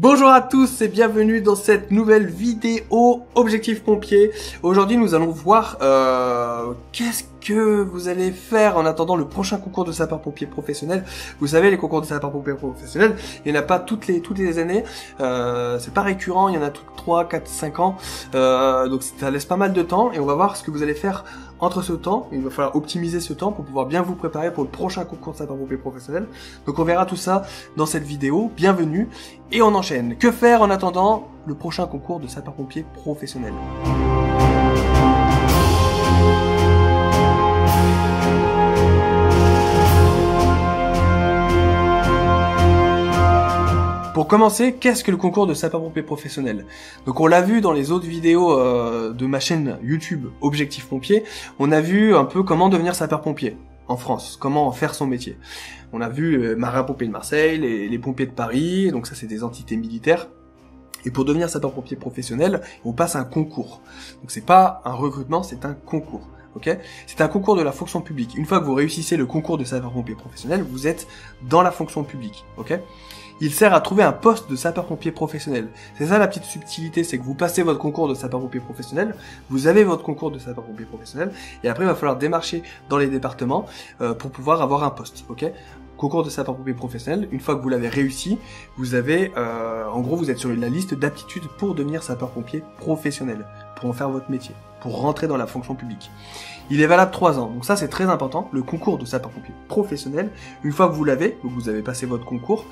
Bonjour à tous et bienvenue dans cette nouvelle vidéo Objectif Pompier. Aujourd'hui nous allons voir qu'est-ce que vous allez faire en attendant le prochain concours de sapeur-pompier professionnel. Vous savez, les concours de sapeur-pompier professionnel, il n'y en a pas toutes les années, c'est pas récurrent, il y en a toutes 3, 4, 5 ans, donc ça laisse pas mal de temps et on va voir ce que vous allez faire entre ce temps. Il va falloir optimiser ce temps pour pouvoir bien vous préparer pour le prochain concours de sapeur-pompier professionnel. Donc on verra tout ça dans cette vidéo, bienvenue, et on enchaîne. Que faire en attendant le prochain concours de sapeur-pompier professionnel? Pour commencer, qu'est-ce que le concours de sapeur-pompier professionnel? Donc on l'a vu dans les autres vidéos de ma chaîne YouTube Objectif Pompier, on a vu un peu comment devenir sapeur-pompier en France, comment faire son métier. On a vu marins-pompiers de Marseille, les pompiers de Paris, donc ça c'est des entités militaires. Et pour devenir sapeur-pompier professionnel, on passe un concours. Donc c'est pas un recrutement, c'est un concours. Okay, c'est un concours de la fonction publique. Une fois que vous réussissez le concours de sapeur-pompier professionnel, vous êtes dans la fonction publique. Okay, il sert à trouver un poste de sapeur-pompier professionnel. C'est ça la petite subtilité, c'est que vous passez votre concours de sapeur-pompier professionnel, vous avez votre concours de sapeur-pompier professionnel, et après il va falloir démarcher dans les départements pour pouvoir avoir un poste. Okay, concours de sapeur-pompier professionnel, une fois que vous l'avez réussi, vous avez, en gros, vous êtes sur la liste d'aptitudes pour devenir sapeur-pompier professionnel, pour en faire votre métier, pour rentrer dans la fonction publique. Il est valable 3 ans, donc ça c'est très important, le concours de sapeur-pompier professionnel, une fois que vous l'avez, donc vous avez passé votre concours,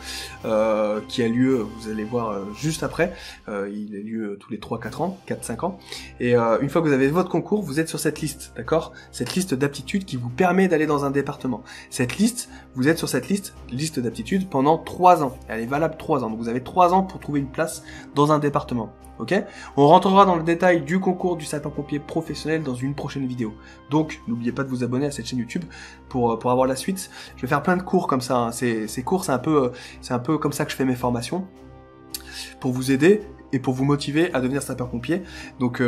qui a lieu, vous allez voir juste après, il a lieu tous les 3-4 ans, 4-5 ans, et une fois que vous avez votre concours, vous êtes sur cette liste, d'accord? Cette liste d'aptitudes qui vous permet d'aller dans un département. Cette liste, vous êtes sur cette liste d'aptitudes pendant 3 ans, elle est valable 3 ans, donc vous avez 3 ans pour trouver une place dans un département. Ok, on rentrera dans le détail du concours du sapeur-pompier professionnel dans une prochaine vidéo. Donc, n'oubliez pas de vous abonner à cette chaîne YouTube pour avoir la suite. Je vais faire plein de cours comme ça. Hein. Ces cours, c'est un peu comme ça que je fais mes formations pour vous aider et pour vous motiver à devenir sapeur-pompier. Donc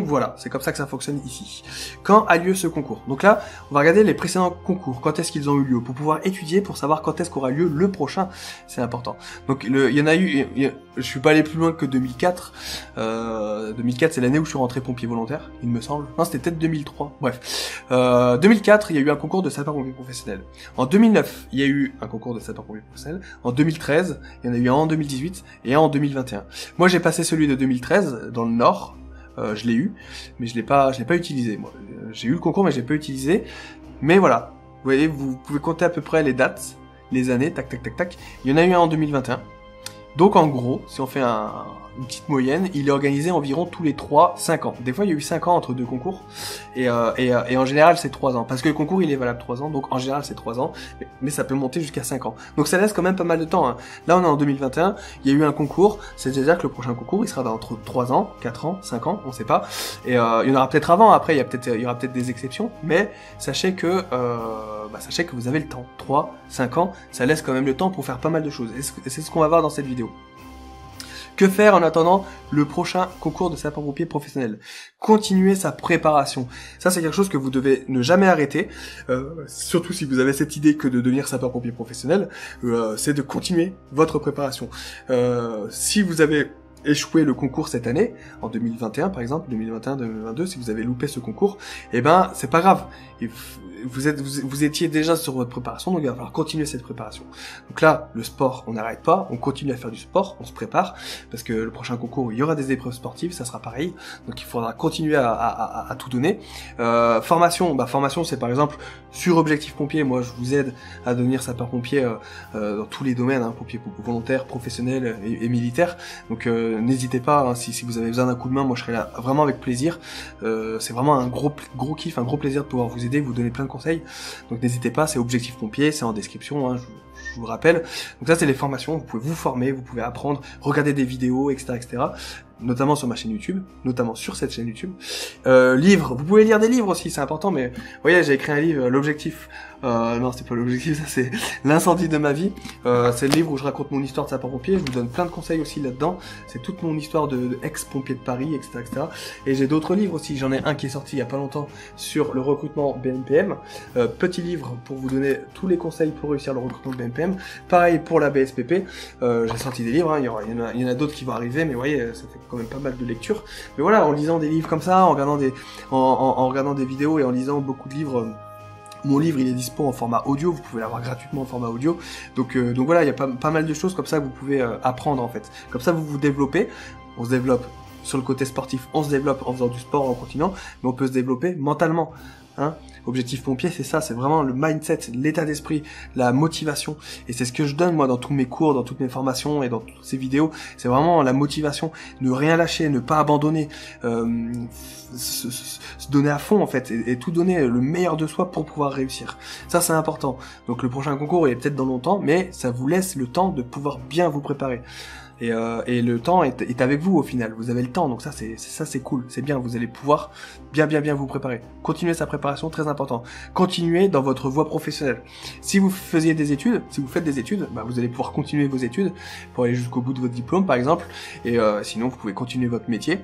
voilà, c'est comme ça que ça fonctionne ici. Quand a lieu ce concours? Donc là, on va regarder les précédents concours, quand est-ce qu'ils ont eu lieu, pour pouvoir étudier, pour savoir quand est-ce qu'aura lieu le prochain, c'est important. Donc il y en a eu, je suis pas allé plus loin que 2004. 2004, c'est l'année où je suis rentré pompier volontaire, il me semble. Non, c'était peut-être 2003, bref. 2004, il y a eu un concours de sapeur-pompier professionnel. En 2009, il y a eu un concours de sapeur-pompier professionnel. En 2013, il y en a eu un en 2018 et un en 2021. Moi, j'ai passé celui de 2013 dans le Nord, je l'ai eu, mais je l'ai pas utilisé. Moi, j'ai eu le concours, mais je l'ai pas utilisé. Mais voilà, vous voyez, vous pouvez compter à peu près les dates, les années, tac, tac, tac, tac. Il y en a eu un en 2021. Donc en gros, si on fait une petite moyenne, il est organisé environ tous les 3-5 ans. Des fois, il y a eu 5 ans entre deux concours, et en général, c'est 3 ans. Parce que le concours, il est valable 3 ans, donc en général, c'est 3 ans, mais ça peut monter jusqu'à 5 ans. Donc ça laisse quand même pas mal de temps. Hein. Là, on est en 2021, il y a eu un concours, c'est-à-dire que le prochain concours, il sera dans entre 3 ans, 4 ans, 5 ans, on sait pas. Et il y en aura peut-être avant, après, il y aura peut-être des exceptions, mais sachez que vous avez le temps. 3, 5 ans, ça laisse quand même le temps pour faire pas mal de choses. Et c'est ce qu'on va voir dans cette vidéo. Que faire en attendant le prochain concours de sapeur-pompier professionnel? Continuer sa préparation. Ça, c'est quelque chose que vous devez ne jamais arrêter, surtout si vous avez cette idée que de devenir sapeur-pompier professionnel, c'est de continuer votre préparation. Si vous avez échoué le concours cette année, en 2021 par exemple, 2021-2022, si vous avez loupé ce concours, eh ben c'est pas grave. Et vous étiez déjà sur votre préparation, donc il va falloir continuer cette préparation. Donc là, le sport, on n'arrête pas, on continue à faire du sport, on se prépare, parce que le prochain concours, il y aura des épreuves sportives, ça sera pareil, donc il faudra continuer à tout donner. Formation, formation c'est par exemple sur Objectif Pompier, moi je vous aide à devenir sapeur-pompier dans tous les domaines, hein, pompier volontaire, professionnel et militaire, donc n'hésitez pas, hein, si vous avez besoin d'un coup de main, moi je serai là vraiment avec plaisir. C'est vraiment un gros kiff, un gros plaisir de pouvoir vous aider, vous donner plein de conseils. Donc n'hésitez pas, c'est Objectif Pompier, c'est en description, hein, je vous rappelle. Donc ça c'est les formations, vous pouvez vous former, vous pouvez apprendre, regarder des vidéos, etc., etc. Notamment sur ma chaîne YouTube, notamment sur cette chaîne YouTube. Livres, vous pouvez lire des livres aussi, c'est important, mais vous voyez, j'ai écrit un livre, l'objectif Non, c'était pas l'objectif, ça c'est l'incendie de ma vie. C'est le livre où je raconte mon histoire de sapeur-pompier. Je vous donne plein de conseils aussi là-dedans. C'est toute mon histoire de ex-pompier de Paris, etc., etc. Et j'ai d'autres livres aussi. J'en ai un qui est sorti il y a pas longtemps sur le recrutement BNPM. Petit livre pour vous donner tous les conseils pour réussir le recrutement de BNPM. Pareil pour la BSPP. J'ai sorti des livres. Hein. Il y en a d'autres qui vont arriver, mais vous voyez, ça fait quand même pas mal de lectures. Mais voilà, en lisant des livres comme ça, en regardant des vidéos et en lisant beaucoup de livres. Mon livre, il est dispo en format audio, vous pouvez l'avoir gratuitement en format audio. Donc voilà, il y a pas mal de choses comme ça que vous pouvez apprendre en fait. Comme ça, vous vous développez. On se développe sur le côté sportif, on se développe en faisant du sport en continuant, mais on peut se développer mentalement. Hein. Objectif pompier, c'est ça, c'est vraiment le mindset, l'état d'esprit, la motivation. Et c'est ce que je donne moi dans tous mes cours, dans toutes mes formations et dans toutes ces vidéos. C'est vraiment la motivation, ne rien lâcher, ne pas abandonner, se donner à fond en fait, et tout donner le meilleur de soi pour pouvoir réussir. Ça c'est important. Donc le prochain concours il est peut-être dans longtemps, mais ça vous laisse le temps de pouvoir bien vous préparer. Et le temps est avec vous au final. Vous avez le temps, donc ça c'est cool, c'est bien. Vous allez pouvoir bien vous préparer. Continuez sa préparation, très important. Continuez dans votre voie professionnelle. Si vous faites des études, bah, vous allez pouvoir continuer vos études pour aller jusqu'au bout de votre diplôme par exemple. Et sinon vous pouvez continuer votre métier.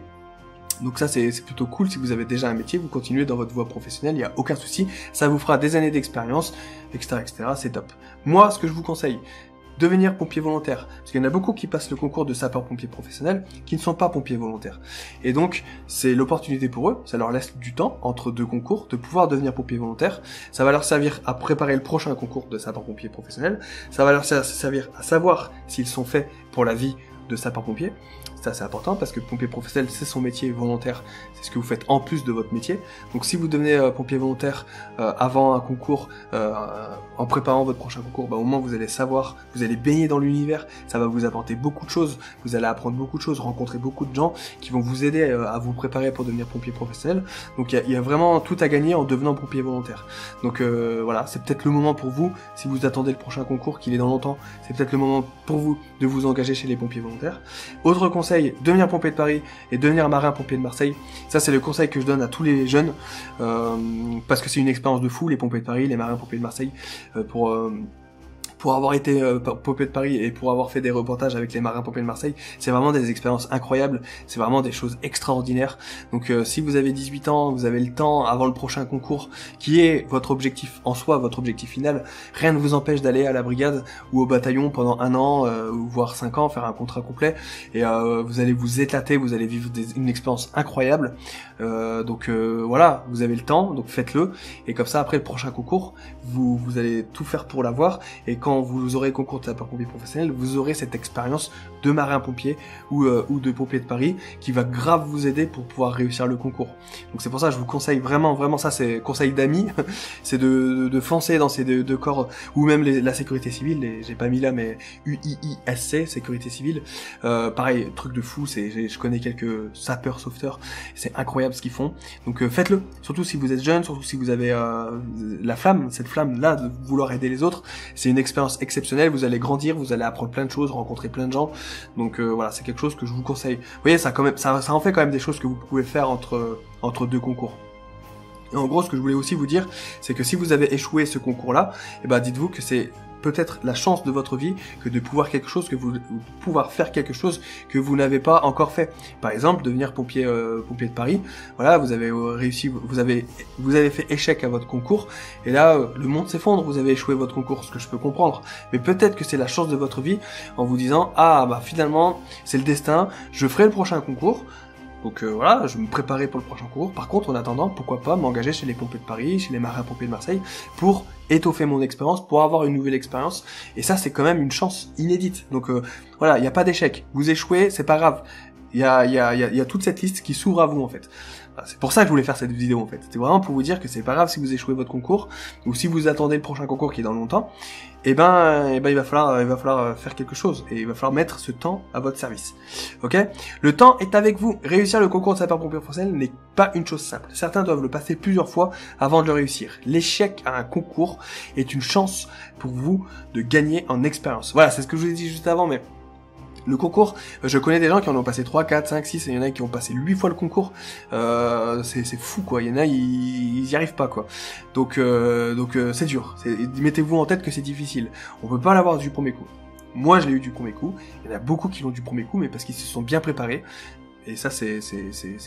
Donc ça c'est plutôt cool. Si vous avez déjà un métier, vous continuez dans votre voie professionnelle, il n'y a aucun souci. Ça vous fera des années d'expérience, etc., etc. C'est top. Moi, ce que je vous conseille, devenir pompier volontaire. Parce qu'il y en a beaucoup qui passent le concours de sapeur-pompier professionnel qui ne sont pas pompiers volontaires. Et donc, c'est l'opportunité pour eux, ça leur laisse du temps entre deux concours de pouvoir devenir pompier volontaire. Ça va leur servir à préparer le prochain concours de sapeur-pompier professionnel. Ça va leur servir à savoir s'ils sont faits pour la vie de sapeur-pompier. Ça c'est important parce que pompier professionnel c'est son métier, volontaire c'est ce que vous faites en plus de votre métier. Donc si vous devenez pompier volontaire avant un concours, en préparant votre prochain concours, bah, au moins vous allez savoir, vous allez baigner dans l'univers, ça va vous apporter beaucoup de choses, vous allez apprendre beaucoup de choses, rencontrer beaucoup de gens qui vont vous aider à vous préparer pour devenir pompier professionnel. Donc il y a vraiment tout à gagner en devenant pompier volontaire. Donc voilà, c'est peut-être le moment pour vous, si vous attendez le prochain concours qu'il est dans longtemps, c'est peut-être le moment pour vous de vous engager chez les pompiers volontaires. Autre conseil, devenir pompier de Paris et devenir marin pompier de Marseille. Ça c'est le conseil que je donne à tous les jeunes parce que c'est une expérience de fou, les pompiers de Paris, les marins pompiers de Marseille, pour avoir été pompier de Paris et pour avoir fait des reportages avec les marins pompiers de Marseille, c'est vraiment des expériences incroyables, c'est vraiment des choses extraordinaires. Donc si vous avez 18 ans, vous avez le temps avant le prochain concours, qui est votre objectif en soi, votre objectif final, rien ne vous empêche d'aller à la brigade ou au bataillon pendant 1 an, voire 5 ans, faire un contrat complet, et vous allez vous éclater, vous allez vivre une expérience incroyable. Donc voilà, vous avez le temps, donc faites-le, et comme ça après le prochain concours, vous allez tout faire pour l'avoir, et quand vous aurez le concours de sapeur-pompier professionnel, vous aurez cette expérience de marin-pompier ou de pompier de Paris qui va grave vous aider pour pouvoir réussir le concours. Donc c'est pour ça que je vous conseille vraiment, ça c'est conseil d'amis, c'est de foncer dans ces deux corps, ou même la sécurité civile, j'ai pas mis là mais UIISC, sécurité civile, pareil, truc de fou, je connais quelques sapeurs sauveteurs, c'est incroyable ce qu'ils font, donc faites-le, surtout si vous êtes jeune, surtout si vous avez la flamme, cette flamme là de vouloir aider les autres, c'est une expérience exceptionnelle, vous allez grandir, vous allez apprendre plein de choses, rencontrer plein de gens, donc voilà, c'est quelque chose que je vous conseille. Vous voyez, ça en fait quand même des choses que vous pouvez faire entre deux concours. Et en gros, ce que je voulais aussi vous dire, c'est que si vous avez échoué ce concours-là, eh ben dites-vous que c'est peut-être la chance de votre vie que de pouvoir faire quelque chose que vous n'avez pas encore fait. Par exemple, devenir pompier de Paris. Voilà, vous avez réussi, vous avez fait échec à votre concours, et là le monde s'effondre. Vous avez échoué votre concours, ce que je peux comprendre. Mais peut-être que c'est la chance de votre vie en vous disant finalement c'est le destin. Je ferai le prochain concours. Donc voilà, je me préparais pour le prochain concours. Par contre, en attendant, pourquoi pas m'engager chez les pompiers de Paris, chez les marins pompiers de Marseille, pour étoffer mon expérience, pour avoir une nouvelle expérience. Et ça, c'est quand même une chance inédite. Donc voilà, il n'y a pas d'échec. Vous échouez, c'est pas grave. Il y a toute cette liste qui s'ouvre à vous en fait. C'est pour ça que je voulais faire cette vidéo en fait. C'était vraiment pour vous dire que c'est pas grave si vous échouez votre concours, ou si vous attendez le prochain concours qui est dans longtemps. Il va falloir faire quelque chose, et il va falloir mettre ce temps à votre service. Ok? Le temps est avec vous. Réussir le concours de sapeur-pompier professionnel n'est pas une chose simple. Certains doivent le passer plusieurs fois avant de le réussir. L'échec à un concours est une chance pour vous de gagner en expérience. Voilà, c'est ce que je vous ai dit juste avant, mais Le concours, je connais des gens qui en ont passé 3, 4, 5, 6, et il y en a qui ont passé 8 fois le concours. C'est fou, quoi. Il y en a, ils y arrivent pas, quoi. Donc c'est dur. Mettez-vous en tête que c'est difficile. On peut pas l'avoir du premier coup. Moi, je l'ai eu du premier coup. Il y en a beaucoup qui l'ont du premier coup, mais parce qu'ils se sont bien préparés. Et ça, c'est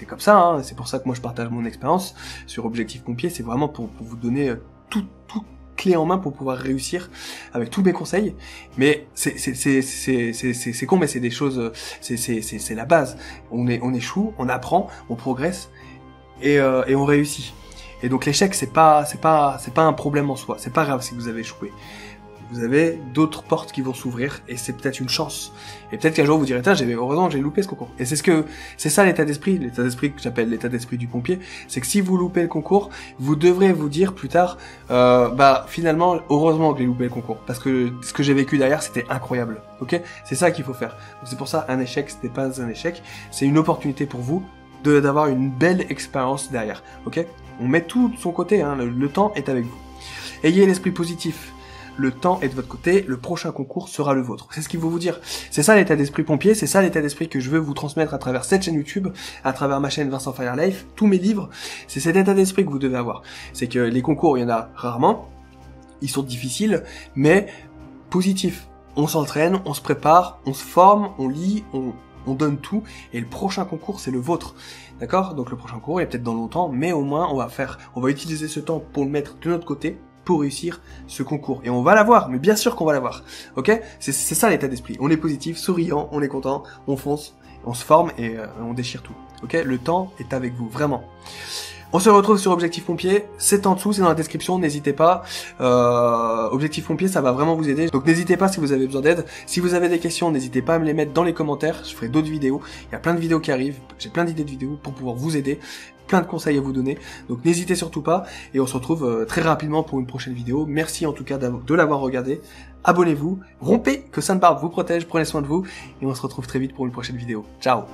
comme ça, hein. C'est pour ça que moi, je partage mon expérience sur Objectif Pompier. C'est vraiment pour vous donner tout clé en main pour pouvoir réussir avec tous mes conseils. Mais c'est con, mais c'est des choses, c'est la base. On échoue, on apprend, on progresse et on réussit. Et donc l'échec, c'est pas un problème en soi. C'est pas grave si vous avez échoué. Vous avez d'autres portes qui vont s'ouvrir et c'est peut-être une chance. Et peut-être qu'un jour vous direz, heureusement j'ai loupé ce concours. Et c'est ça l'état d'esprit que j'appelle l'état d'esprit du pompier. C'est que si vous loupez le concours, vous devrez vous dire plus tard, finalement, heureusement que j'ai loupé le concours. Parce que ce que j'ai vécu derrière, c'était incroyable. Ok? C'est ça qu'il faut faire. Donc c'est pour ça, un échec, ce n'est pas un échec. C'est une opportunité pour vous d'avoir une belle expérience derrière. Ok? On met tout de son côté, hein. Le temps est avec vous. Ayez l'esprit positif. Le temps est de votre côté, le prochain concours sera le vôtre. C'est ce qu'il faut vous dire. C'est ça l'état d'esprit pompier, c'est ça l'état d'esprit que je veux vous transmettre à travers cette chaîne YouTube, à travers ma chaîne Vincent Fire Life, tous mes livres. C'est cet état d'esprit que vous devez avoir. C'est que les concours, il y en a rarement, ils sont difficiles, mais positifs. On s'entraîne, on se prépare, on se forme, on lit, on donne tout, et le prochain concours, c'est le vôtre. D'accord? Donc le prochain concours, il est peut-être dans longtemps, mais au moins, on va utiliser ce temps pour le mettre de notre côté, pour réussir ce concours. Et on va l'avoir, mais bien sûr qu'on va l'avoir. Ok? C'est ça l'état d'esprit. On est positif, souriant, on est content, on fonce, on se forme et on déchire tout. Ok? Le temps est avec vous, vraiment. On se retrouve sur Objectif Pompier, c'est en dessous, c'est dans la description, n'hésitez pas. Objectif Pompier, ça va vraiment vous aider. Donc n'hésitez pas si vous avez besoin d'aide. Si vous avez des questions, n'hésitez pas à me les mettre dans les commentaires. Je ferai d'autres vidéos. Il y a plein de vidéos qui arrivent. J'ai plein d'idées de vidéos pour pouvoir vous aider. Plein de conseils à vous donner. Donc n'hésitez surtout pas. Et on se retrouve très rapidement pour une prochaine vidéo. Merci en tout cas de l'avoir regardé. Abonnez-vous. Rompez, que Sainte Barbe vous protège. Prenez soin de vous. Et on se retrouve très vite pour une prochaine vidéo. Ciao!